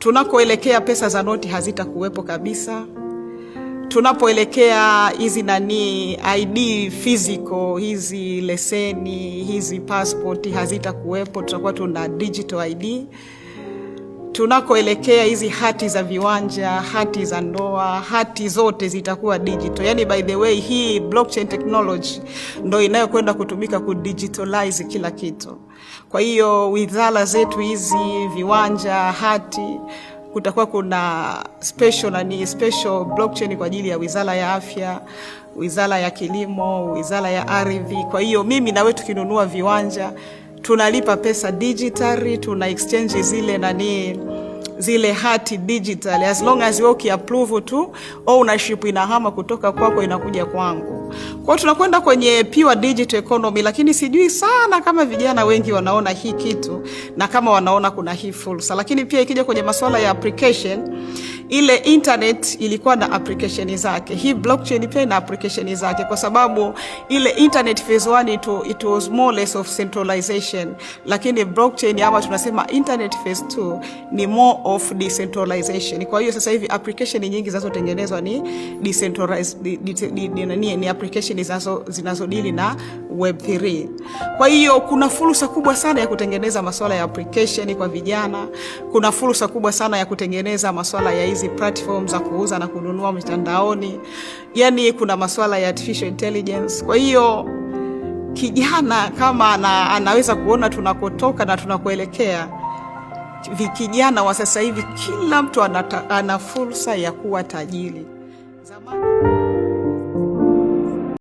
Tunakoelekea pesa za noti hazitakuwepo kabisa. Tunapoelekea hizi ID physical, hizi leseni, hizi passport hazitakuwepo, tutakuwa tuna digital ID. Tunakoelekea hizi hati za viwanja, hati za ndoa, hati zote zitakuwa digital. Yani by the way, hii blockchain technology ndo inayokwenda kutumika kudigitalize kila kitu. Kwa hiyo wizara zetu hizi, viwanja, hati, kutakuwa kuna special blockchain kwa ajili ya wizara ya afya, wizara ya kilimo, wizara ya ardhi. Kwa hiyo mimi na wewe tukinunua viwanja, tunalipa pesa digitally, tuna exchange zile hati digital, as long as wewe ukiapprove tu ownership inahama kutoka kwako inakuja kwangu. Kwa tunakwenda kwenye pure digital economy, lakini sijui sana kama vijana wengi wanaona hii kitu na kama wanaona kuna hii fursa. Lakini pia ikija kwenye masuala ya application, ile internet ilikuwa na application zake, hii blockchain pia ina application zake, kwa sababu ile internet phase 1 it was more or less of centralization, lakini blockchain ama tunasema internet phase 2 ni more of decentralization. Kwa hiyo sasa hivi application nyingi zinazotengenezwa ni decentralized, ni application zinazodili na web3. Kwa hiyo kuna fursa kubwa sana ya kutengeneza masuala ya application kwa vijana. Kuna fursa kubwa sana ya kutengeneza masuala ya hizi platforms za kuuza na kununua mitandaoni. Yani kuna masuala ya artificial intelligence. Kwa hiyo kijana kama anaweza kuona tunakotoka na tunakoelekea, kijana wa sasa hivi kila mtu ana fursa ya kuwa tajiri. Zamani